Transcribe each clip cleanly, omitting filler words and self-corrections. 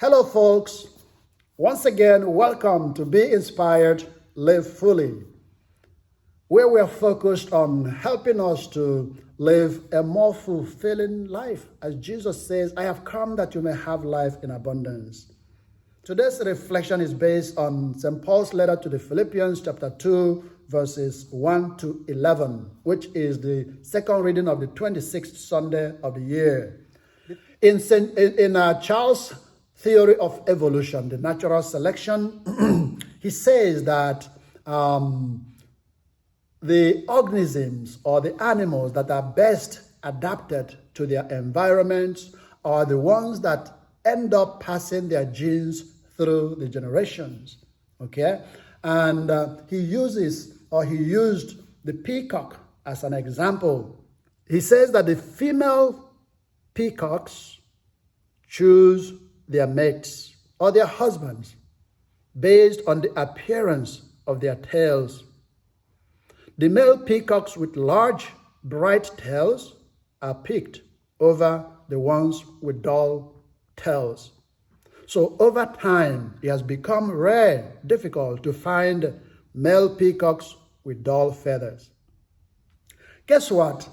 Hello, folks. Once again, welcome to Be Inspired, Live Fully, where we are focused on helping us to live a more fulfilling life. As Jesus says, I have come that you may have life in abundance. Today's reflection is based on St. Paul's letter to the Philippians, chapter 2, verses 1 to 11, which is the second reading of the 26th Sunday of the year. In Charles' theory of evolution, the natural selection, he says that the organisms or the animals that are best adapted to their environments are the ones that end up passing their genes through the generations. Okay? And he used the peacock as an example. He says that the female peacocks choose their mates or their husbands based on the appearance of their tails. The male peacocks with large, bright tails are picked over the ones with dull tails. So over time, it has become difficult to find male peacocks with dull feathers. Guess what?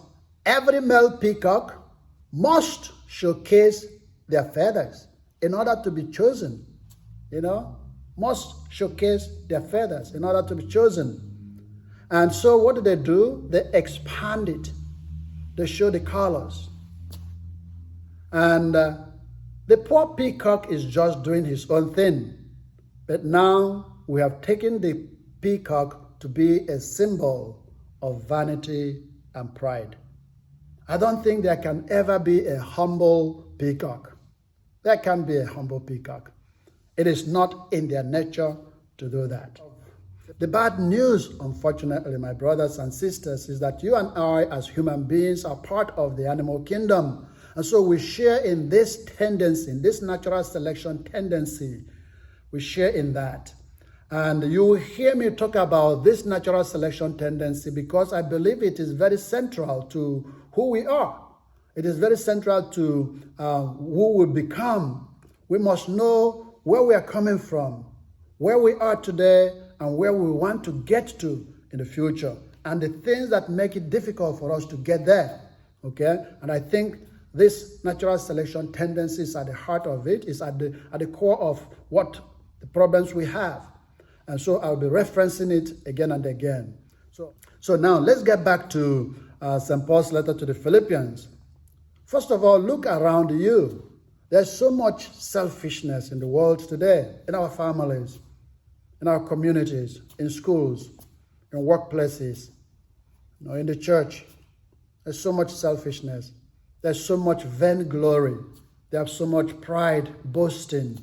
Every male peacock must showcase their feathers in order to be chosen. Must showcase their feathers in order to be chosen. And so what do? They expand it. They show the colors. And the poor peacock is just doing his own thing. But now we have taken the peacock to be a symbol of vanity and pride. I don't think there can ever be a humble peacock. There can be a humble peacock. It is not in their nature to do that. The bad news, unfortunately, my brothers and sisters, is that you and I as human beings are part of the animal kingdom. And so we share in this tendency, in this natural selection tendency. We share in that. And you will hear me talk about this natural selection tendency because I believe it is very central to who we are. It is very central to who we become. We must know where we are coming from, where we are today, and where we want to get to in the future, and the things that make it difficult for us to get there. Okay? And I think this natural selection tendency is at the heart of it, is at the core of what the problems we have. And so I'll be referencing it again and again. So now let's get back to St. Paul's letter to the Philippians. First of all, look around you. There's so much selfishness in the world today, in our families, in our communities, in schools, in workplaces, in the church. There's so much selfishness. There's so much vainglory. There's so much pride, boasting.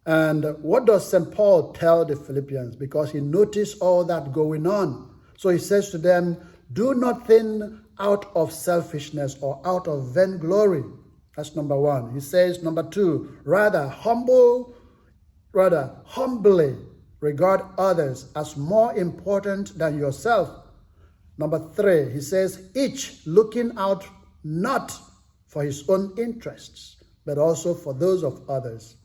And what does St. Paul tell the Philippians? Because he noticed all that going on. So he says to them, do nothing out of selfishness or out of vainglory. That's number one. He says, number two, rather humbly regard others as more important than yourself. Number three, he says, each looking out not for his own interests, but also for those of others.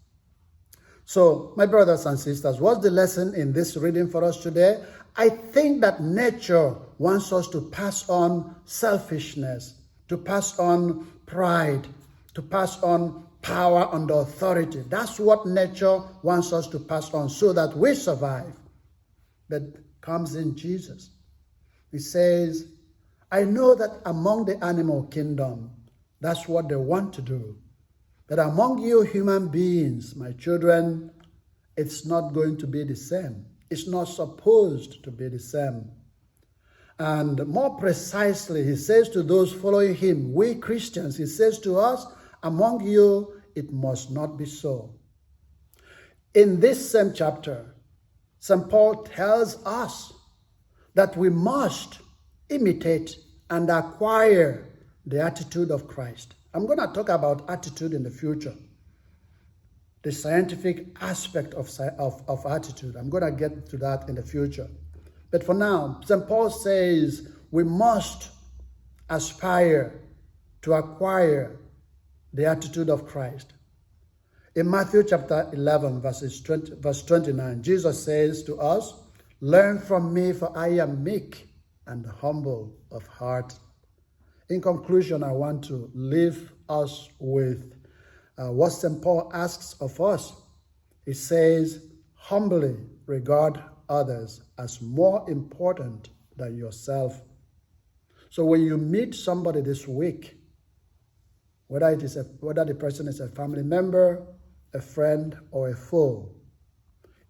So, my brothers and sisters, what's the lesson in this reading for us today? I think that nature wants us to pass on selfishness, to pass on pride, to pass on power and authority. That's what nature wants us to pass on so that we survive. But comes in Jesus. He says, I know that among the animal kingdom, that's what they want to do. But among you human beings, my children, it's not going to be the same. It's not supposed to be the same. And more precisely, he says to those following him, we Christians, he says to us, among you, it must not be so. In this same chapter, St. Paul tells us that we must imitate and acquire the attitude of Christ. I'm going to talk about attitude in the future, the scientific aspect of attitude. I'm going to get to that in the future. But for now, St. Paul says we must aspire to acquire the attitude of Christ. In Matthew chapter 11, verse 29, Jesus says to us, "Learn from me, for I am meek and humble of heart." In conclusion, I want to leave us with what St. Paul asks of us. He says, humbly regard others as more important than yourself. So when you meet somebody this week, whether the person is a family member, a friend, or a foe,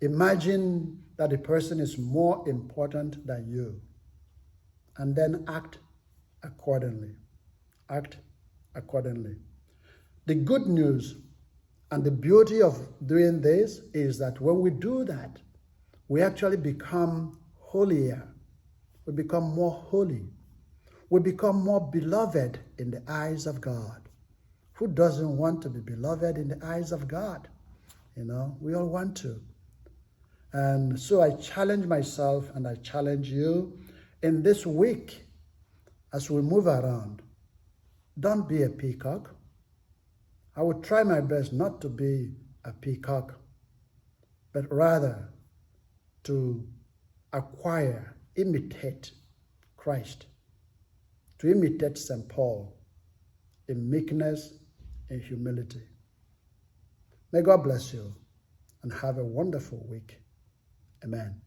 imagine that the person is more important than you, and then act accordingly. Act accordingly. The good news and the beauty of doing this is that when we do that, we actually become holier. We become more holy. We become more beloved in the eyes of God. Who doesn't want to be beloved in the eyes of God? You know, we all want to. And so I challenge myself and I challenge you in this week as we move around. Don't be a peacock. I will try my best not to be a peacock, but rather to acquire, imitate Christ, to imitate St. Paul in meekness and humility. May God bless you and have a wonderful week. Amen.